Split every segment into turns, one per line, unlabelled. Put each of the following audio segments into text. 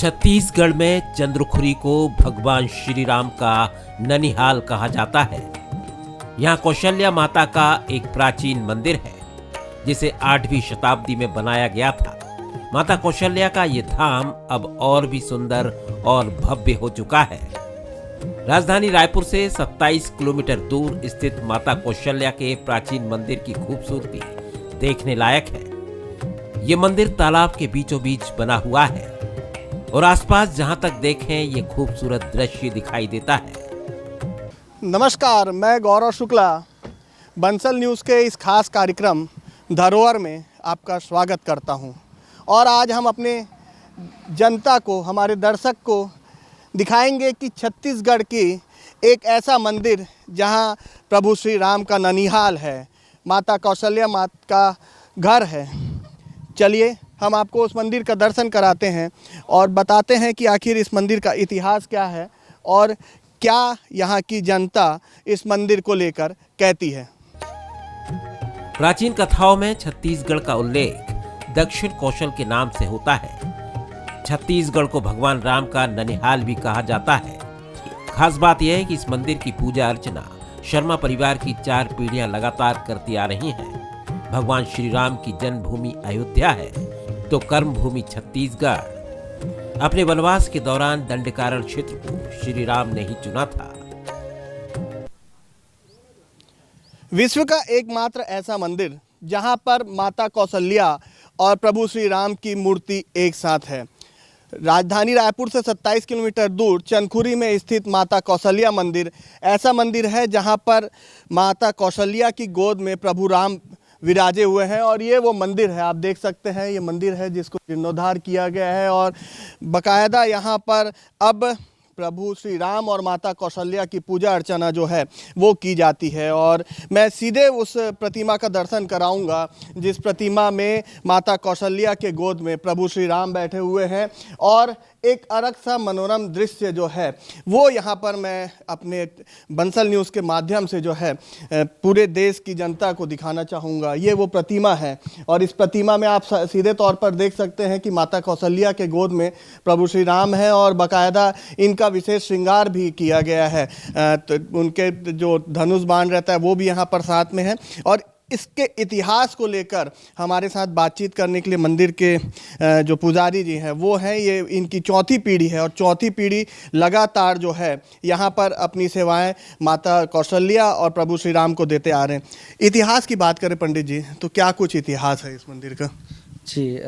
छत्तीसगढ़ में चंद्रखुरी को भगवान श्री राम का ननिहाल कहा जाता है। यहाँ कौशल्या माता का एक प्राचीन मंदिर है जिसे 8वीं शताब्दी में बनाया गया था। माता कौशल्या का ये धाम अब और भी सुंदर और भव्य हो चुका है। राजधानी रायपुर से 27 किलोमीटर दूर स्थित माता कौशल्या के प्राचीन मंदिर की खूबसूरती देखने लायक है। ये मंदिर तालाब के बीचों बीच बना हुआ है और आसपास जहां तक देखें ये खूबसूरत दृश्य दिखाई देता है।
नमस्कार, मैं गौरव शुक्ला बंसल न्यूज़ के इस खास कार्यक्रम धरोहर में आपका स्वागत करता हूं। और आज हम अपने जनता को, हमारे दर्शक को दिखाएंगे कि छत्तीसगढ़ की एक ऐसा मंदिर जहां प्रभु श्री राम का ननिहाल है, माता कौशल्या माता का घर है। चलिए हम आपको उस मंदिर का दर्शन कराते हैं और बताते हैं कि आखिर इस मंदिर का इतिहास क्या है और क्या यहाँ की जनता इस मंदिर को लेकर कहती है।
प्राचीन कथाओं में छत्तीसगढ़ का उल्लेख दक्षिण कौशल के नाम से होता है। छत्तीसगढ़ को भगवान राम का ननिहाल भी कहा जाता है। खास बात यह है कि इस मंदिर की पूजा अर्चना शर्मा परिवार की 4 पीढ़ियां लगातार करती आ रही हैं। भगवान श्री राम की जन्मभूमि अयोध्या है तो कर्मभूमि छत्तीसगढ़। अपने वनवास के दौरान दंडकारण्य क्षेत्र को श्री राम ने ही चुना था।
विश्व का एकमात्र ऐसा मंदिर जहां पर माता कौशल्या और प्रभु श्री राम की मूर्ति एक साथ है। राजधानी रायपुर से 27 किलोमीटर दूर चंदखुरी में स्थित माता कौशल्या मंदिर ऐसा मंदिर है जहां पर माता कौशल्या की गोद में प्रभु राम विराजे हुए हैं। और ये वो मंदिर है, आप देख सकते हैं, ये मंदिर है जिसको जीर्णोद्धार किया गया है और बाकायदा यहाँ पर अब प्रभु श्री राम और माता कौशल्या की पूजा अर्चना जो है वो की जाती है। और मैं सीधे उस प्रतिमा का दर्शन कराऊंगा जिस प्रतिमा में माता कौशल्या के गोद में प्रभु श्री राम बैठे हुए हैं और एक अलग सा मनोरम दृश्य जो है वो यहाँ पर मैं अपने बंसल न्यूज़ के माध्यम से जो है पूरे देश की जनता को दिखाना चाहूँगा। ये वो प्रतिमा है और इस प्रतिमा में आप सीधे तौर पर देख सकते हैं कि माता कौशल्या के गोद में प्रभु श्री राम है और बाकायदा इनका विशेष श्रृंगार भी किया गया है। तो उनके जो धनुष बाण रहता है वो भी यहाँ पर साथ में है। और इसके इतिहास को लेकर हमारे साथ बातचीत करने के लिए मंदिर के जो पुजारी जी हैं वो हैं, ये इनकी 4थी पीढ़ी है और 4थी पीढ़ी लगातार जो है यहाँ पर अपनी सेवाएं माता कौशल्या और प्रभु श्री राम को देते आ रहे हैं। इतिहास की बात करें पंडित जी तो क्या कुछ इतिहास है इस मंदिर का?
जी,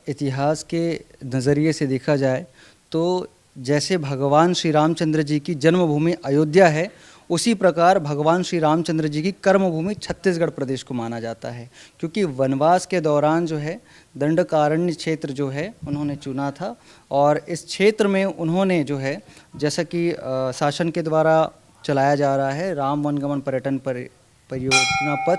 इतिहास के नज़रिए से देखा जाए तो जैसे भगवान श्री रामचंद्र जी की जन्मभूमि अयोध्या है, उसी प्रकार भगवान श्री रामचंद्र जी की कर्मभूमि छत्तीसगढ़ प्रदेश को माना जाता है। क्योंकि वनवास के दौरान जो है दंडकारण्य क्षेत्र जो है उन्होंने चुना था और इस क्षेत्र में उन्होंने जो है जैसा कि शासन के द्वारा चलाया जा रहा है राम वनगमन पर्यटन परियोजना पथ,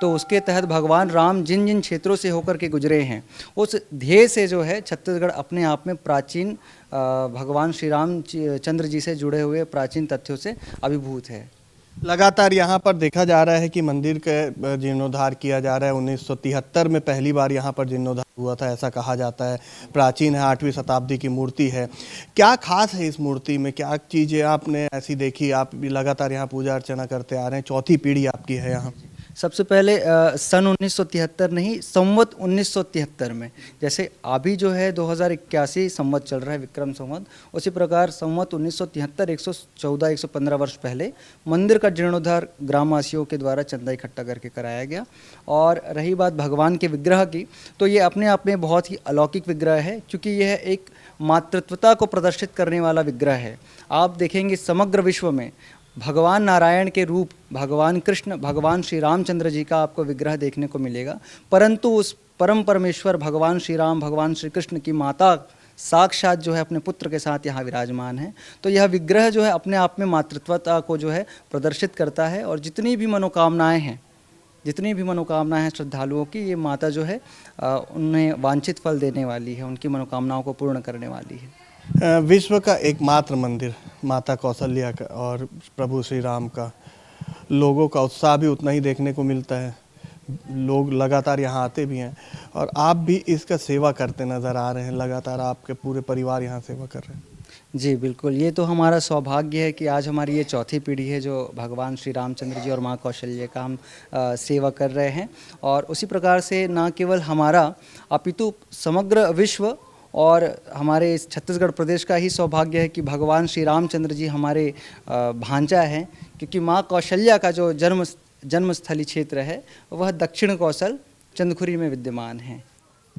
तो उसके तहत भगवान राम जिन जिन क्षेत्रों से होकर के गुजरे हैं उस ध्येय से जो है छत्तीसगढ़ अपने आप में प्राचीन भगवान श्री राम चंद्र जी से जुड़े हुए प्राचीन तथ्यों से अभिभूत है।
लगातार यहाँ पर देखा जा रहा है कि मंदिर का जीर्णोद्धार किया जा रहा है। 1973 में पहली बार यहाँ पर जीर्णोद्धार हुआ था ऐसा कहा जाता है। प्राचीन है, 8वीं शताब्दी की मूर्ति है। क्या खास है इस मूर्ति में, क्या चीज़ें आपने ऐसी देखी? आप भी लगातार यहाँ पूजा अर्चना करते आ रहे हैं, 4थी पीढ़ी आपकी है यहाँ।
सबसे पहले सन 1973 नहीं, संवत 1973 में, जैसे अभी जो है 2081 संवत चल रहा है विक्रम संवत, उसी प्रकार संवत 1973 114-115 वर्ष पहले मंदिर का जीर्णोद्धार ग्रामवासियों के द्वारा चंदा इकट्ठा करके कराया गया। और रही बात भगवान के विग्रह की, तो ये अपने आप में बहुत ही अलौकिक विग्रह है क्योंकि यह एक मातृत्वता को प्रदर्शित करने वाला विग्रह है। आप देखेंगे समग्र विश्व में भगवान नारायण के रूप भगवान कृष्ण, भगवान श्री रामचंद्र जी का आपको विग्रह देखने को मिलेगा, परंतु उस परम परमेश्वर भगवान श्री राम, भगवान श्री कृष्ण की माता साक्षात जो है अपने पुत्र के साथ यहाँ विराजमान है। तो यह विग्रह जो है अपने आप में मातृत्वता को जो है प्रदर्शित करता है और जितनी भी मनोकामनाएं हैं श्रद्धालुओं की, ये माता जो है उन्हें वांछित फल देने वाली है, उनकी मनोकामनाओं को पूर्ण करने वाली है।
विश्व का एकमात्र मंदिर माता कौशल्या का और प्रभु श्री राम का, लोगों का उत्साह भी उतना ही देखने को मिलता है। लोग लगातार यहाँ आते भी हैं और आप भी इसका सेवा करते नज़र आ रहे हैं, लगातार आपके पूरे परिवार यहाँ सेवा कर रहे हैं।
जी बिल्कुल, ये तो हमारा सौभाग्य है कि आज हमारी ये चौथी पीढ़ी है जो भगवान श्री रामचंद्र जी और माँ कौशल्या का हम सेवा कर रहे हैं। और उसी प्रकार से न केवल हमारा अपितु समग्र विश्व और हमारे इस छत्तीसगढ़ प्रदेश का ही सौभाग्य है कि भगवान श्री रामचंद्र जी हमारे भांजा हैं, क्योंकि माँ कौशल्या का जो जन्मस्थली क्षेत्र है वह दक्षिण कौशल चंदखुरी में विद्यमान है।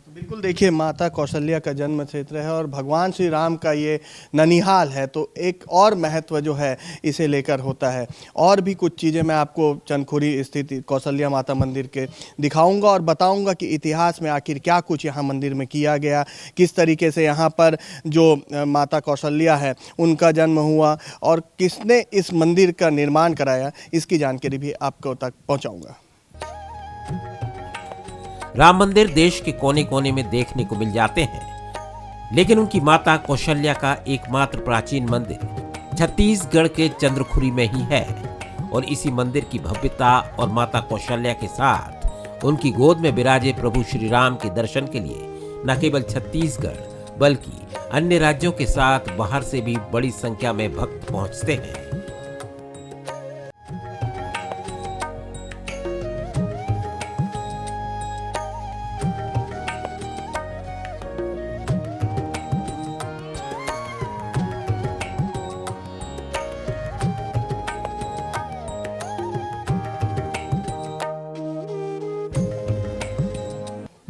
बिल्कुल, देखिए माता कौशल्या का जन्म क्षेत्र है और भगवान श्री राम का ये ननिहाल है, तो एक और महत्व जो है इसे लेकर होता है। और भी कुछ चीज़ें मैं आपको चंदखुरी स्थित कौशल्या माता मंदिर के दिखाऊंगा और बताऊंगा कि इतिहास में आखिर क्या कुछ यहाँ मंदिर में किया गया, किस तरीके से यहाँ पर जो माता कौशल्या है उनका जन्म हुआ और किसने इस मंदिर का निर्माण कराया, इसकी जानकारी भी आपको तक पहुँचाऊँगा।
राम मंदिर देश के कोने कोने में देखने को मिल जाते हैं, लेकिन उनकी माता कौशल्या का एकमात्र प्राचीन मंदिर छत्तीसगढ़ के चंद्रखुरी में ही है। और इसी मंदिर की भव्यता और माता कौशल्या के साथ उनकी गोद में विराजे प्रभु श्री राम के दर्शन के लिए न केवल छत्तीसगढ़ बल्कि अन्य राज्यों के साथ बाहर से भी बड़ी संख्या में भक्त पहुंचते हैं।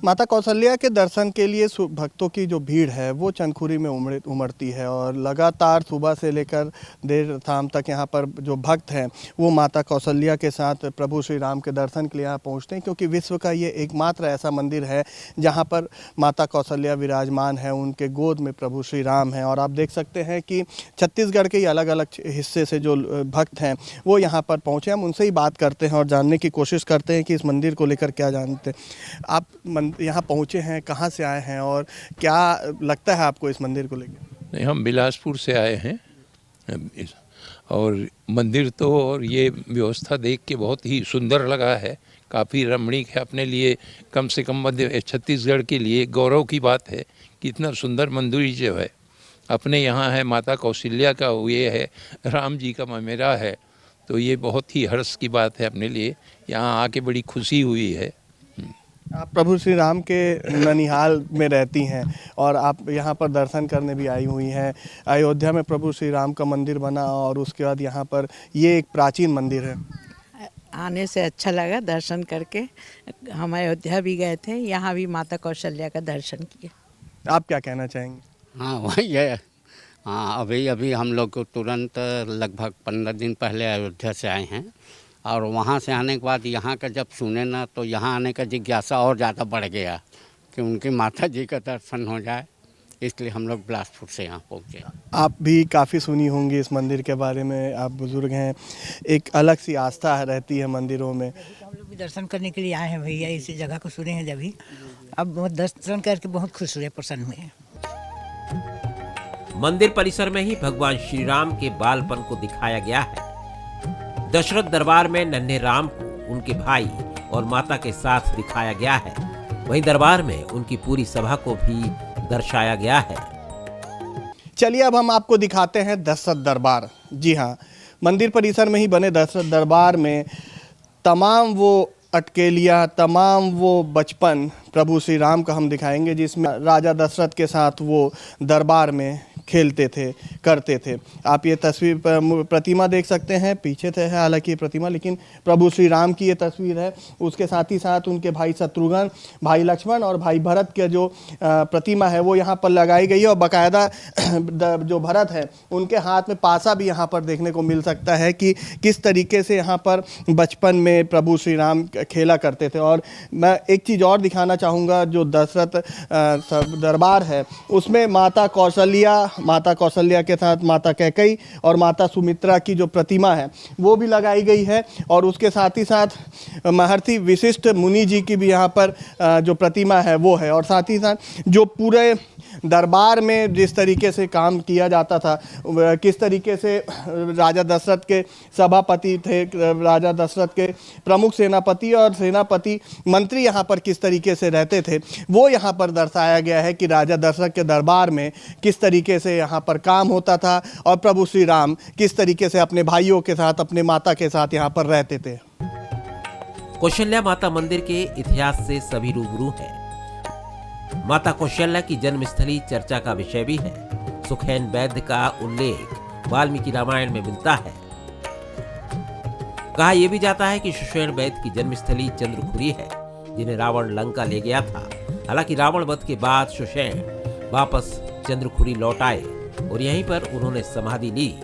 माता कौशल्या के दर्शन के लिए भक्तों की जो भीड़ है वो चंदखुरी में उमड़ती है और लगातार सुबह से लेकर देर शाम तक यहाँ पर जो भक्त हैं वो माता कौशल्या के साथ प्रभु श्री राम के दर्शन के लिए यहाँ पहुँचते हैं, क्योंकि विश्व का ये एकमात्र ऐसा मंदिर है जहाँ पर माता कौशल्या विराजमान है, उनके गोद में प्रभु श्री राम हैं। और आप देख सकते हैं कि छत्तीसगढ़ के अलग अलग हिस्से से जो भक्त हैं वो यहाँ पर पहुँचे। हम उनसे ही बात करते हैं और जानने की कोशिश करते हैं कि इस मंदिर को लेकर क्या जानते हैं। आप यहाँ पहुँचे हैं, कहाँ से आए हैं और क्या लगता है आपको इस मंदिर को लेकर?
नहीं, हम बिलासपुर से आए हैं और मंदिर तो और ये व्यवस्था देख के बहुत ही सुंदर लगा है, काफ़ी रमणीक है। अपने लिए कम से कम मध्य छत्तीसगढ़ के लिए गौरव की बात है कि इतना सुंदर मंदिर जो है अपने यहाँ है। माता कौशल्या का ये है, राम जी का ममेरा है, तो ये बहुत ही हर्ष की बात है अपने लिए। यहाँ आके बड़ी खुशी हुई है।
आप प्रभु श्री राम के ननिहाल में रहती हैं और आप यहाँ पर दर्शन करने भी आई हुई हैं। अयोध्या में प्रभु श्री राम का मंदिर बना और उसके बाद यहाँ पर ये एक प्राचीन मंदिर है।
आने से अच्छा लगा दर्शन करके। हम अयोध्या भी गए थे, यहाँ भी माता कौशल्या का दर्शन किए।
आप क्या कहना चाहेंगे?
हाँ वही है। हाँ अभी हम लोग को तुरंत लगभग 15 दिन पहले अयोध्या से आए हैं और वहाँ से आने के बाद यहाँ का जब सुने ना तो यहाँ आने का जिज्ञासा और ज़्यादा बढ़ गया कि उनकी माता जी का दर्शन हो जाए, इसलिए हम लोग बिलासपुर से यहाँ पहुँचे।
आप भी काफ़ी सुनी होंगी इस मंदिर के बारे में, आप बुजुर्ग हैं, एक अलग सी आस्था रहती है मंदिरों में।
हम लोग भी दर्शन करने के लिए आए हैं भैया, इसी जगह को सुने हैं जब ही, अब दर्शन करके बहुत खुश हुए, प्रसन्न हुए।
मंदिर परिसर में ही भगवान श्री राम के बालपन को दिखाया गया है। दशरथ दरबार में नन्हे राम को उनके भाई और माता के साथ दिखाया गया है। वहीं दरबार में उनकी पूरी सभा को भी दर्शाया गया है।
चलिए अब हम आपको दिखाते हैं दशरथ दरबार। जी हाँ, मंदिर परिसर में ही बने दशरथ दरबार में तमाम वो अटकेलियाँ, तमाम वो बचपन प्रभु श्री राम का हम दिखाएंगे, जिसमें राजा दशरथ के साथ वो दरबार में खेलते थे, करते थे। आप ये तस्वीर प्रतिमा देख सकते हैं, पीछे से है हालांकि प्रतिमा, लेकिन प्रभु श्री राम की ये तस्वीर है। उसके साथ ही साथ उनके भाई शत्रुघ्न, भाई लक्ष्मण और भाई भरत के जो प्रतिमा है वो यहाँ पर लगाई गई है। और बाकायदा जो भरत है उनके हाथ में पासा भी यहाँ पर देखने को मिल सकता है कि किस तरीके से यहाँ पर बचपन में प्रभु श्री राम खेला करते थे। और मैं एक चीज़ और दिखाना चाहूँगा, जो दशरथ दरबार है उसमें माता कौशल्या के साथ माता कैकेयी और माता सुमित्रा की जो प्रतिमा है वो भी लगाई गई है। और उसके साथ ही साथ महर्षि वशिष्ठ मुनि जी की भी यहाँ पर जो प्रतिमा है वो है। और साथ ही साथ जो पूरे दरबार में जिस तरीके से काम किया जाता था, किस तरीके से राजा दशरथ के सभापति थे, राजा दशरथ के प्रमुख सेनापति और सेनापति मंत्री यहाँ पर किस तरीके से रहते थे, वो यहाँ पर दर्शाया गया है कि राजा दशरथ के दरबार में किस तरीके से यहाँ पर काम होता था और प्रभु श्री राम किस तरीके से अपने भाइयों के साथ, अपने माता के साथ यहाँ पर रहते थे।
कौशल्या माता मंदिर के इतिहास से सभी रूबरू हैं। माता कौशल्या की जन्मस्थली चर्चा का विषय भी है। सुखैन वैद्य का उल्लेख वाल्मीकि रामायण में मिलता है। कहा यह भी जाता है कि सुषेण वैद्य की जन्मस्थली चंद्रखुरी है, जिन्हें रावण लंका ले गया था। हालांकि रावण वध के बाद सुषेण वापस चंद्रखुरी लौट आए और यहीं पर उन्होंने समाधि ली।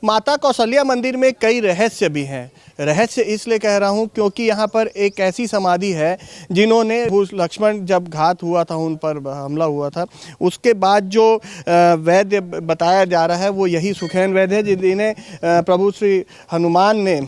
माता कौशल्या मंदिर में कई रहस्य भी हैं। रहस्य इसलिए कह रहा हूं क्योंकि यहाँ पर एक ऐसी समाधि है जिन्होंने लक्ष्मण जब घात हुआ था, उन पर हमला हुआ था, उसके बाद जो वैद्य बताया जा रहा है वो यही सुखैन वैद्य है, जिन्हें प्रभु श्री हनुमान ने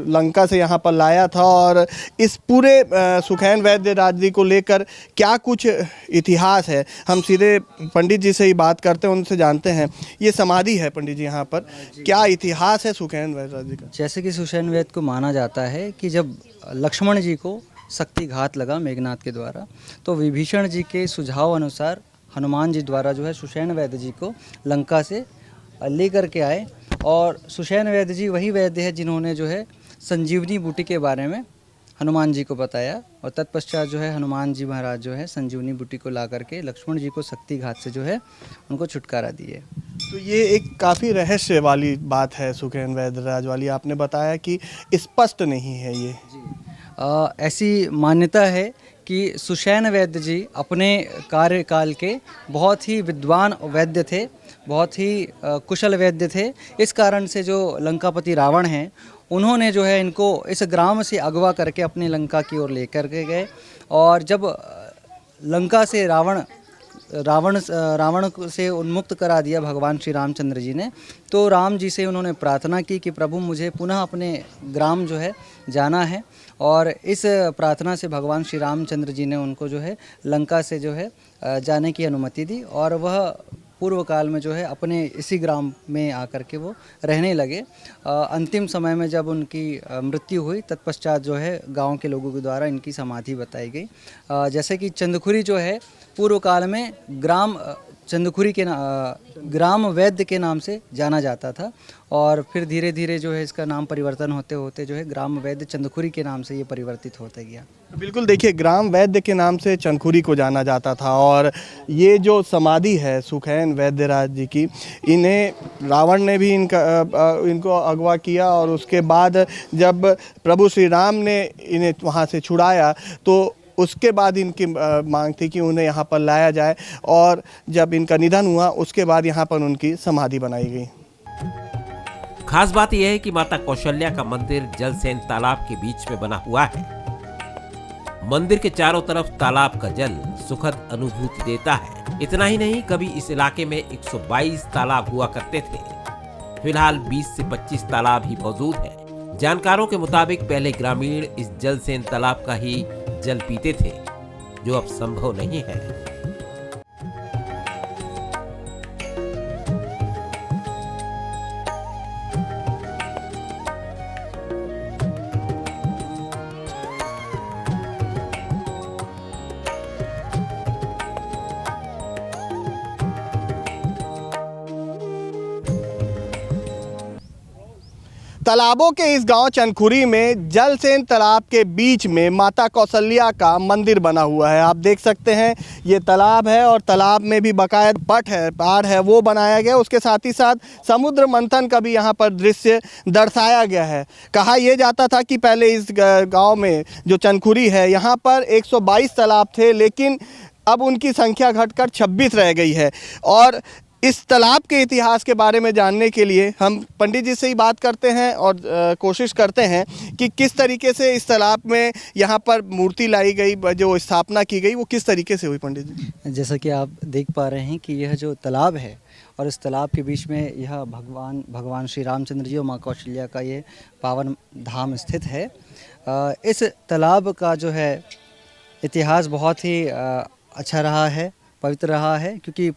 लंका से यहाँ पर लाया था। और इस पूरे सुखैन वैद्य राज को लेकर क्या कुछ इतिहास है, हम सीधे पंडित जी से ही बात करते हैं, उनसे जानते हैं। ये समाधि है पंडित जी, यहाँ पर क्या इतिहास है सुखैन वैद्य राज का?
जैसे कि सुषेण वैद्य को माना जाता है कि जब लक्ष्मण जी को शक्तिघात लगा मेघनाथ के द्वारा, तो विभीषण जी के सुझाव अनुसार हनुमान जी द्वारा जो है सुषेण वैद्य जी को लंका से लेकर के आए। और सुषेण वैद्य जी वही वैद्य है जिन्होंने जो है संजीवनी बूटी के बारे में हनुमान जी को बताया, और तत्पश्चात जो है हनुमान जी महाराज जो है संजीवनी बूटी को ला करके लक्ष्मण जी को शक्तिघात से जो है उनको छुटकारा दिए।
तो ये एक काफ़ी रहस्य वाली बात है सुखैन वैद्य राज वाली, आपने बताया कि स्पष्ट नहीं है ये।
ऐसी मान्यता है कि सुषेण वैद्य जी अपने कार्यकाल के बहुत ही विद्वान वैद्य थे, बहुत ही कुशल वैद्य थे। इस कारण से जो लंकापति रावण हैं उन्होंने जो है इनको इस ग्राम से अगवा करके अपनी लंका की ओर लेकर के गए। और जब लंका से रावण से उन्मुक्त करा दिया भगवान श्री रामचंद्र जी ने, तो राम जी से उन्होंने प्रार्थना की कि प्रभु मुझे पुनः अपने ग्राम जो है जाना है। और इस प्रार्थना से भगवान श्री रामचंद्र जी ने उनको जो है लंका से जो है जाने की अनुमति दी, और वह पूर्व काल में जो है अपने इसी ग्राम में आकर के वो रहने लगे। अंतिम समय में जब उनकी मृत्यु हुई, तत्पश्चात जो है गांव के लोगों के द्वारा इनकी समाधि बताई गई। जैसे कि चंद्रखुरी जो है पूर्व काल में ग्राम चंद्रखुरी के ग्राम वैद्य के नाम से जाना जाता था, और फिर धीरे धीरे जो है इसका नाम परिवर्तन होते होते जो है ग्राम वैद्य चंद्रखुरी के नाम से ये परिवर्तित होता गया।
बिल्कुल, देखिए ग्राम वैद्य के नाम से चंदखुरी को जाना जाता था। और ये जो समाधि है सुखैन वैद्य राज जी की, इन्हें रावण ने भी इनको अगवा किया, और उसके बाद जब प्रभु श्री राम ने इन्हें वहाँ से छुड़ाया तो उसके बाद इनकी मांग थी कि उन्हें यहाँ पर लाया जाए, और जब इनका निधन हुआ उसके बाद यहाँ पर उनकी समाधि बनाई गई।
खास बात यह है कि माता कौशल्या का मंदिर जलसेन तालाब के बीच में बना हुआ है। मंदिर के चारों तरफ तालाब का जल सुखद अनुभूति देता है। इतना ही नहीं, कभी इस इलाके में 122 तालाब हुआ करते थे। फिलहाल 20 से 25 तालाब ही मौजूद है। जानकारों के मुताबिक पहले ग्रामीण इस जलसेन तालाब का ही जल पीते थे, जो अब संभव नहीं है।
तालाबों के इस गांव चंदखुरी में जलसेन तालाब के बीच में माता कौशल्या का मंदिर बना हुआ है। आप देख सकते हैं ये तालाब है, और तालाब में भी बाकायदा पट है, पहाड़ है, वो बनाया गया। उसके साथ ही साथ समुद्र मंथन का भी यहाँ पर दृश्य दर्शाया गया है। कहा यह जाता था कि पहले इस गाँव में जो चंदखुरी है यहाँ पर 122 तालाब थे, लेकिन अब उनकी संख्या घटकर 26 रह गई है। और इस तालाब के इतिहास के बारे में जानने के लिए हम पंडित जी से ही बात करते हैं और कोशिश करते हैं कि किस तरीके से इस तालाब में यहाँ पर मूर्ति लाई गई, जो स्थापना की गई, वो किस तरीके से हुई पंडित जी?
जैसा कि आप देख पा रहे हैं कि यह जो तालाब है, और इस तालाब के बीच में यह भगवान श्री रामचंद्र जी और माँ कौशल्या का ये पावन धाम स्थित है। इस तालाब का जो है इतिहास बहुत ही अच्छा रहा है। पवित्र रहा है, क्योंकि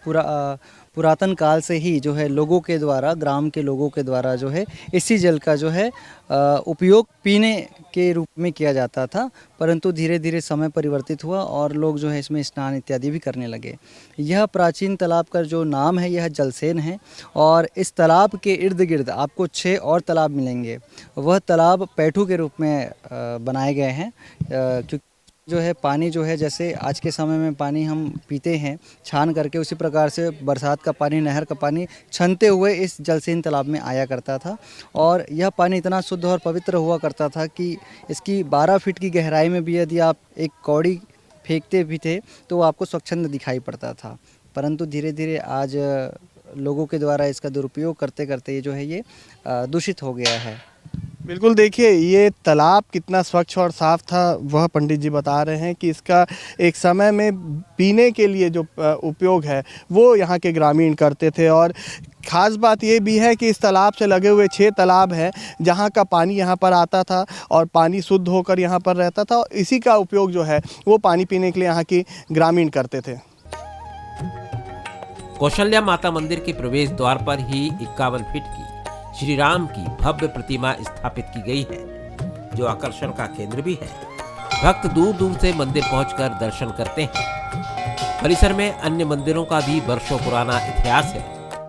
पुरातन काल से ही जो है लोगों के द्वारा, ग्राम के लोगों के द्वारा जो है इसी जल का जो है उपयोग पीने के रूप में किया जाता था। परंतु धीरे धीरे समय परिवर्तित हुआ और लोग जो है इसमें स्नान इत्यादि भी करने लगे। यह प्राचीन तालाब का जो नाम है यह जलसेन है, और इस तालाब के इर्द गिर्द आपको 6 और तालाब मिलेंगे। वह तालाब पैठू के रूप में बनाए गए हैं, क्योंकि जो है पानी जो है, जैसे आज के समय में पानी हम पीते हैं छान करके, उसी प्रकार से बरसात का पानी, नहर का पानी छनते हुए इस जलसेन तालाब में आया करता था। और यह पानी इतना शुद्ध और पवित्र हुआ करता था कि इसकी 12 फीट की गहराई में भी यदि आप एक कौड़ी फेंकते भी थे तो वो आपको स्वच्छंद दिखाई पड़ता था। परंतु धीरे धीरे आज लोगों के द्वारा इसका दुरुपयोग करते करते ये जो है ये दूषित हो गया है।
बिल्कुल, देखिए ये तालाब कितना स्वच्छ और साफ़ था, वह पंडित जी बता रहे हैं कि इसका एक समय में पीने के लिए जो उपयोग है वो यहाँ के ग्रामीण करते थे। और ख़ास बात ये भी है कि इस तालाब से लगे हुए 6 तालाब हैं जहाँ का पानी यहाँ पर आता था और पानी शुद्ध होकर यहाँ पर रहता था, और इसी का उपयोग जो है वो पानी पीने के लिए यहाँ के ग्रामीण करते थे।
कौशल्या माता मंदिर के प्रवेश द्वार पर ही 51 फीट की श्री राम की भव्य प्रतिमा स्थापित की गई है, जो आकर्षण का केंद्र भी है। भक्त दूर दूर से मंदिर पहुंचकर दर्शन करते हैं। परिसर में अन्य मंदिरों का भी वर्षों पुराना इतिहास है।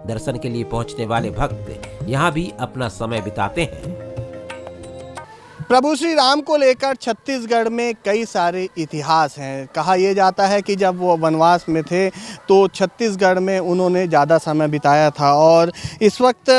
दर्शन के लिए पहुंचने वाले भक्त यहां भी अपना समय बिताते हैं।
प्रभु श्री राम को लेकर छत्तीसगढ़ में कई सारे इतिहास हैं। कहा यह जाता है कि जब वो वनवास में थे तो छत्तीसगढ़ में उन्होंने ज़्यादा समय बिताया था, और इस वक्त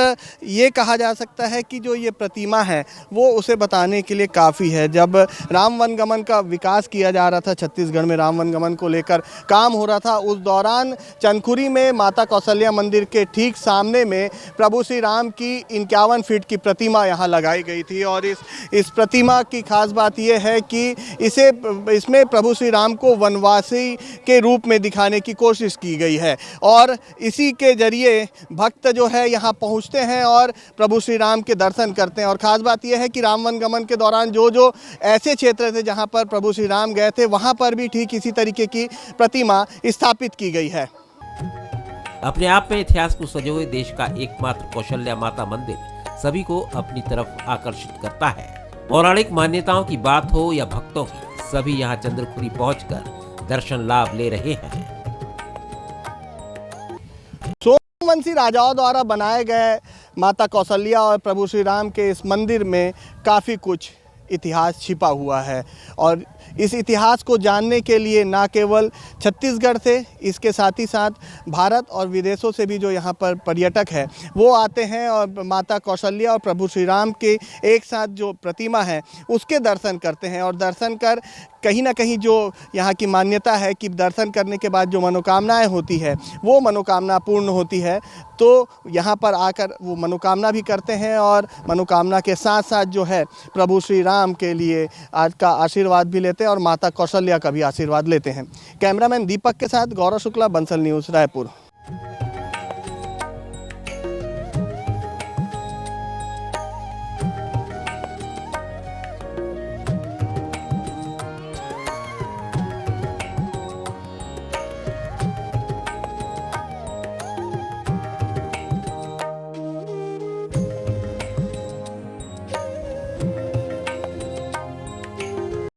ये कहा जा सकता है कि जो ये प्रतिमा है वो उसे बताने के लिए काफ़ी है। जब राम वनगमन का विकास किया जा रहा था, छत्तीसगढ़ में राम वनगमन को लेकर काम हो रहा था, उस दौरान चंदखुरी में माता कौशल्या मंदिर के ठीक सामने में प्रभु श्री राम की 51 फीट की प्रतिमा यहाँ लगाई गई थी। और इस प्रतिमा की खास बात यह है कि इसमें प्रभु श्री राम को वनवासी के रूप में दिखाने की कोशिश की गई है, और इसी के जरिए भक्त जो है यहाँ पहुँचते हैं और प्रभु श्री राम के दर्शन करते हैं। और ख़ास बात यह है कि राम वनगमन के दौरान जो ऐसे क्षेत्र थे जहाँ पर प्रभु श्री राम गए थे, वहाँ पर भी ठीक इसी तरीके की प्रतिमा स्थापित की गई है।
अपने आप में इतिहास को सजोए देश का एकमात्र कौशल्या माता मंदिर सभी को अपनी तरफ आकर्षित करता है। पौराणिक मान्यताओं की बात हो या भक्तों की, सभी यहाँ चंद्रखुरी पहुंचकर दर्शन लाभ ले रहे हैं।
सोमवंशी राजाओं द्वारा बनाए गए माता कौशल्या और प्रभु श्री राम के इस मंदिर में काफ़ी कुछ इतिहास छिपा हुआ है, और इस इतिहास को जानने के लिए ना केवल छत्तीसगढ़ से, इसके साथ ही साथ भारत और विदेशों से भी जो यहाँ पर पर्यटक है वो आते हैं और माता कौशल्या और प्रभु श्री राम के एक साथ जो प्रतिमा है उसके दर्शन करते हैं। और दर्शन कर कहीं ना कहीं जो यहाँ की मान्यता है कि दर्शन करने के बाद जो मनोकामनाएं होती है वो मनोकामना पूर्ण होती है, तो यहाँ पर आकर वो मनोकामना भी करते हैं, और मनोकामना के साथ साथ जो है प्रभु श्री राम के लिए आज का आशीर्वाद भी लेते हैं और माता कौशल्या का भी आशीर्वाद लेते हैं। कैमरामैन दीपक के साथ गौरव शुक्ला, बंसल न्यूज़, रायपुर।